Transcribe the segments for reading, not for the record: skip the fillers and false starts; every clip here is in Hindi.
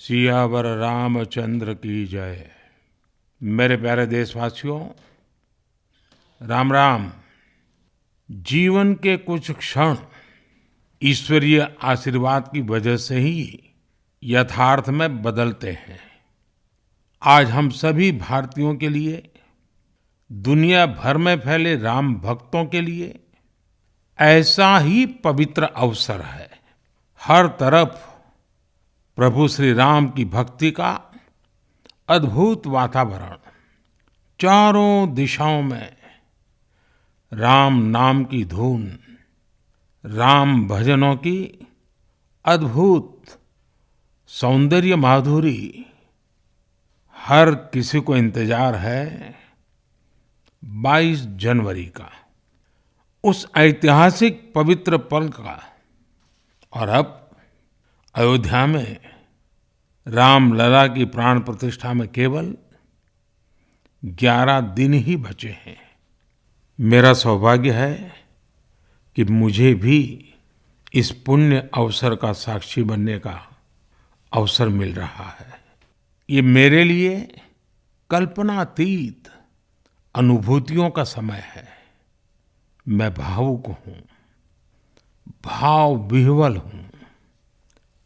सियावर रामचंद्र की जय। मेरे प्यारे देशवासियों, राम राम। जीवन के कुछ क्षण ईश्वरीय आशीर्वाद की वजह से ही यथार्थ में बदलते हैं। आज हम सभी भारतीयों के लिए, दुनिया भर में फैले राम भक्तों के लिए ऐसा ही पवित्र अवसर है। हर तरफ प्रभु श्री राम की भक्ति का अद्भुत वातावरण, चारों दिशाओं में राम नाम की धुन, राम भजनों की अद्भुत सौंदर्य माधुरी। हर किसी को इंतजार है 22 जनवरी का, उस ऐतिहासिक पवित्र पल का। और अब अयोध्या में रामलला की प्राण प्रतिष्ठा में केवल 11 दिन ही बचे हैं। मेरा सौभाग्य है कि मुझे भी इस पुण्य अवसर का साक्षी बनने का अवसर मिल रहा है। ये मेरे लिए कल्पनातीत अनुभूतियों का समय है। मैं भावुक हूँ, भाव विह्वल हूँ।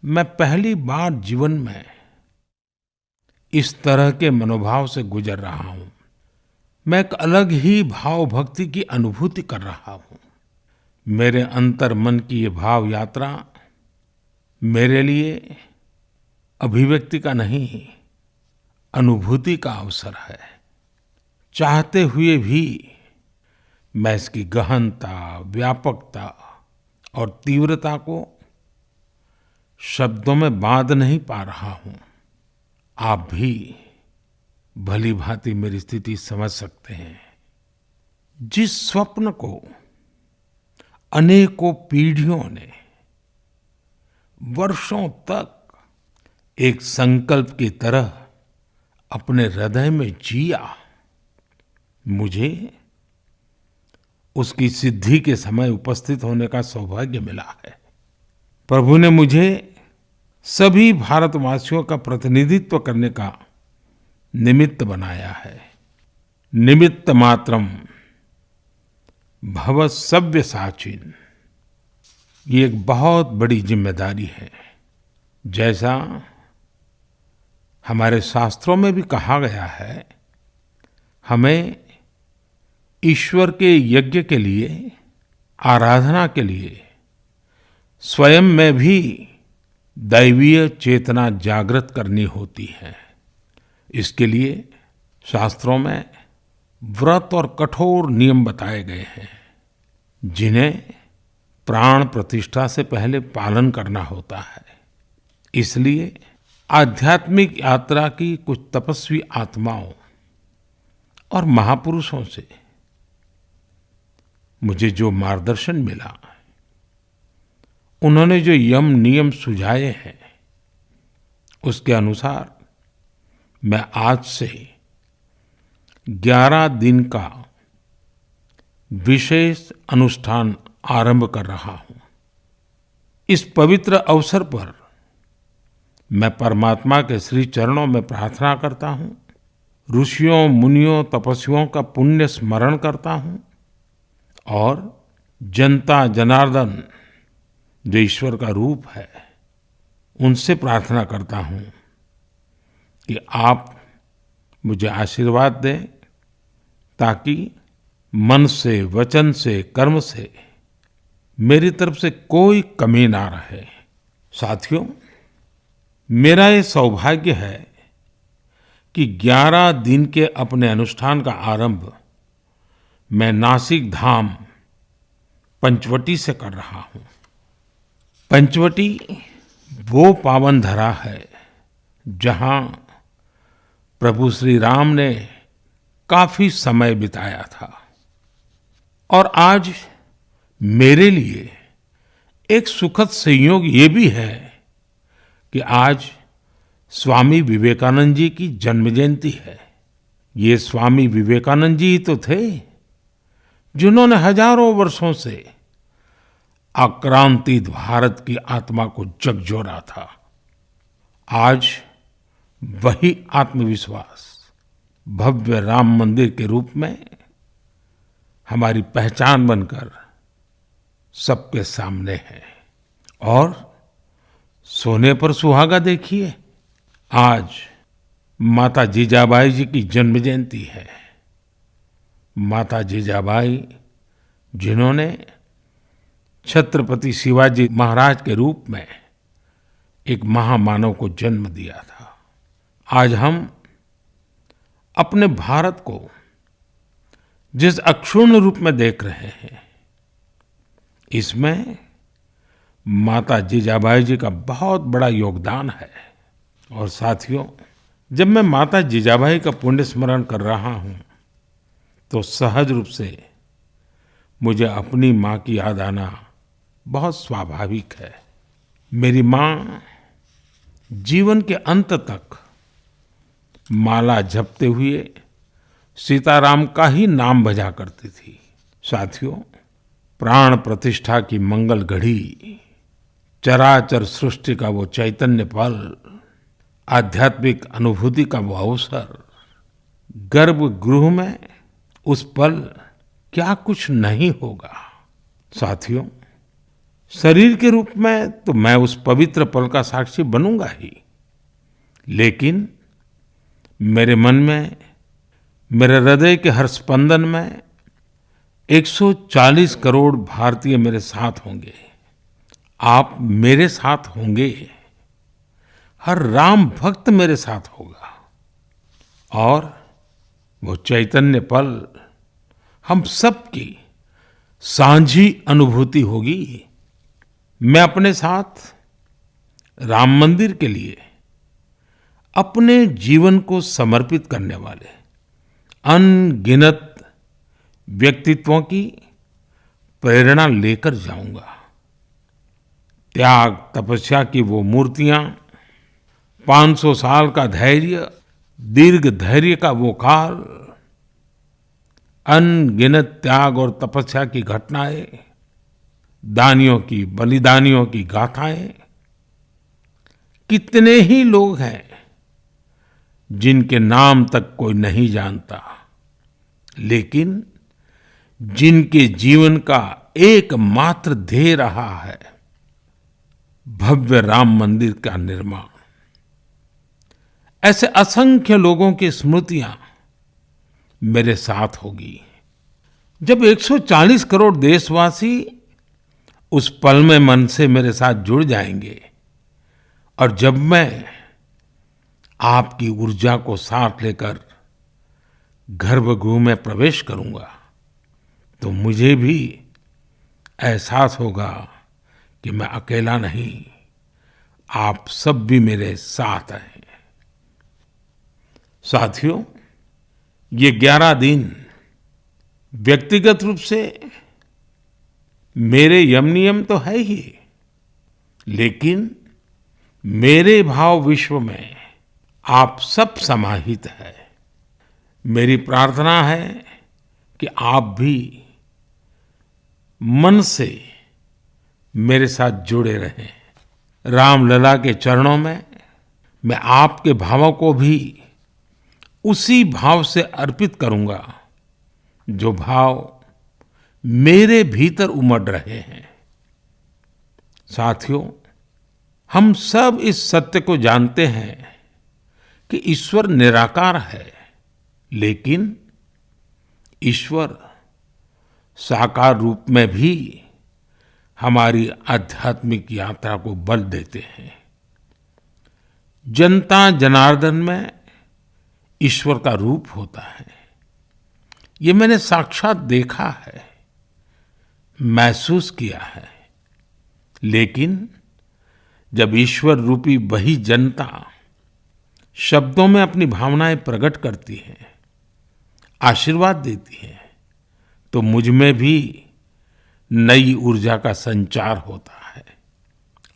मैं पहली बार जीवन में इस तरह के मनोभाव से गुजर रहा हूँ। मैं एक अलग ही भाव भक्ति की अनुभूति कर रहा हूँ। मेरे अंतर मन की ये भाव यात्रा मेरे लिए अभिव्यक्ति का नहीं, अनुभूति का अवसर है। चाहते हुए भी मैं इसकी गहनता, व्यापकता और तीव्रता को शब्दों में बांध नहीं पा रहा हूं। आप भी भली भांति मेरी स्थिति समझ सकते हैं। जिस स्वप्न को अनेकों पीढ़ियों ने वर्षों तक एक संकल्प की तरह अपने हृदय में जिया, मुझे उसकी सिद्धि के समय उपस्थित होने का सौभाग्य मिला है। प्रभु ने मुझे सभी भारतवासियों का प्रतिनिधित्व करने का निमित्त बनाया है। निमित्त मात्रम भव सव्यसाचिन। ये एक बहुत बड़ी जिम्मेदारी है। जैसा हमारे शास्त्रों में भी कहा गया है, हमें ईश्वर के यज्ञ के लिए, आराधना के लिए स्वयं में भी दैवीय चेतना जागृत करनी होती है। इसके लिए शास्त्रों में व्रत और कठोर नियम बताए गए हैं, जिन्हें प्राण प्रतिष्ठा से पहले पालन करना होता है। इसलिए आध्यात्मिक यात्रा की कुछ तपस्वी आत्माओं और महापुरुषों से मुझे जो मार्गदर्शन मिला, उन्होंने जो यम नियम सुझाए हैं, उसके अनुसार मैं आज से 11 दिन का विशेष अनुष्ठान आरंभ कर रहा हूं। इस पवित्र अवसर पर मैं परमात्मा के श्री चरणों में प्रार्थना करता हूं, ऋषियों, मुनियों, तपस्वियों का पुण्य स्मरण करता हूं और जनता जनार्दन, जो ईश्वर का रूप है, उनसे प्रार्थना करता हूं कि आप मुझे आशीर्वाद दें, ताकि मन से, वचन से, कर्म से मेरी तरफ से कोई कमी ना रहे। साथियों, मेरा ये सौभाग्य है कि 11 दिन के अपने अनुष्ठान का आरंभ मैं नासिक धाम पंचवटी से कर रहा हूं। पंचवटी वो पावन धरा है जहां प्रभु श्री राम ने काफी समय बिताया था। और आज मेरे लिए एक सुखद संयोग ये भी है कि आज स्वामी विवेकानंद जी की जन्म जयंती है। ये स्वामी विवेकानंद जी ही तो थे जिन्होंने हजारों वर्षों से आक्रांतित भारत की आत्मा को झकझोरा था। आज वही आत्मविश्वास भव्य राम मंदिर के रूप में हमारी पहचान बनकर सबके सामने है। और सोने पर सुहागा देखिए, आज माता जीजाबाई जी की जन्म जयंती है। माता जीजाबाई जिन्होंने छत्रपति शिवाजी महाराज के रूप में एक महामानव को जन्म दिया था। आज हम अपने भारत को जिस अक्षुण्ण रूप में देख रहे हैं, इसमें माता जीजाबाई जी का बहुत बड़ा योगदान है। और साथियों, जब मैं माता जीजाबाई का पुण्य स्मरण कर रहा हूँ तो सहज रूप से मुझे अपनी माँ की याद आना बहुत स्वाभाविक है। मेरी माँ जीवन के अंत तक माला जपते हुए सीताराम का ही नाम भजा करती थी। साथियों, प्राण प्रतिष्ठा की मंगल घड़ी, चराचर सृष्टि का वो चैतन्य पल, आध्यात्मिक अनुभूति का वो अवसर, गर्भगृह में उस पल क्या कुछ नहीं होगा। साथियों, शरीर के रूप में तो मैं उस पवित्र पल का साक्षी बनूंगा ही, लेकिन मेरे मन में, मेरे हृदय के हर स्पंदन में 140 करोड़ भारतीय मेरे साथ होंगे। आप मेरे साथ होंगे, हर राम भक्त मेरे साथ होगा और वो चैतन्य पल हम सबकी साझी अनुभूति होगी। मैं अपने साथ राम मंदिर के लिए अपने जीवन को समर्पित करने वाले अनगिनत व्यक्तित्वों की प्रेरणा लेकर जाऊंगा। त्याग तपस्या की वो मूर्तियां, 500 साल का धैर्य, दीर्घ धैर्य का वो काल, अनगिनत त्याग और तपस्या की घटनाएं, दानियों की, बलिदानियों की गाथाएं, कितने ही लोग हैं जिनके नाम तक कोई नहीं जानता, लेकिन जिनके जीवन का एकमात्र ध्येय रहा है भव्य राम मंदिर का निर्माण। ऐसे असंख्य लोगों की स्मृतियां मेरे साथ होगी। जब 140 करोड़ देशवासी उस पल में मन से मेरे साथ जुड़ जाएंगे और जब मैं आपकी ऊर्जा को साथ लेकर गर्भगृह में प्रवेश करूंगा तो मुझे भी एहसास होगा कि मैं अकेला नहीं, आप सब भी मेरे साथ हैं। साथियों, ये 11 दिन व्यक्तिगत रूप से मेरे यम नियम तो है ही, लेकिन मेरे भाव विश्व में आप सब समाहित है। मेरी प्रार्थना है कि आप भी मन से मेरे साथ जुड़े रहें। रामलला के चरणों में मैं आपके भावों को भी उसी भाव से अर्पित करूंगा जो भाव मेरे भीतर उमड़ रहे हैं। साथियों, हम सब इस सत्य को जानते हैं कि ईश्वर निराकार है, लेकिन ईश्वर साकार रूप में भी हमारी आध्यात्मिक यात्रा को बल देते हैं। जनता जनार्दन में ईश्वर का रूप होता है, ये मैंने साक्षात देखा है, महसूस किया है। लेकिन जब ईश्वर रूपी वही जनता शब्दों में अपनी भावनाएं प्रकट करती है, आशीर्वाद देती है, तो मुझ में भी नई ऊर्जा का संचार होता है।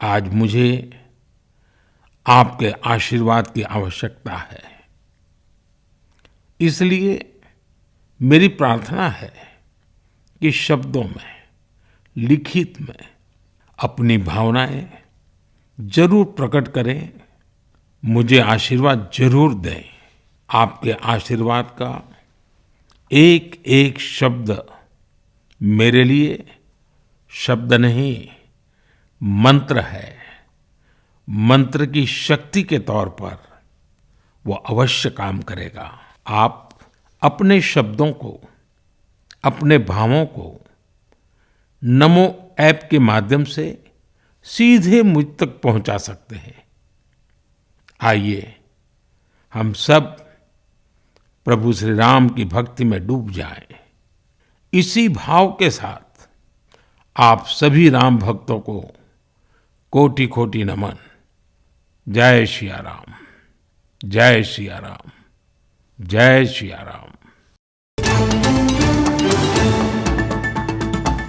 आज मुझे आपके आशीर्वाद की आवश्यकता है, इसलिए मेरी प्रार्थना है कि शब्दों में, लिखित में अपनी भावनाएं जरूर प्रकट करें मुझे आशीर्वाद जरूर दें। आपके आशीर्वाद का एक एक शब्द मेरे लिए शब्द नहीं, मंत्र है। मंत्र की शक्ति के तौर पर वो अवश्य काम करेगा। आप अपने शब्दों को, अपने भावों को नमो ऐप के माध्यम से सीधे मुझ तक पहुंचा सकते हैं। आइए हम सब प्रभु श्री राम की भक्ति में डूब जाएं। इसी भाव के साथ आप सभी राम भक्तों को कोटि कोटि नमन। जय सिया राम, जय सिया राम, जय सिया राम।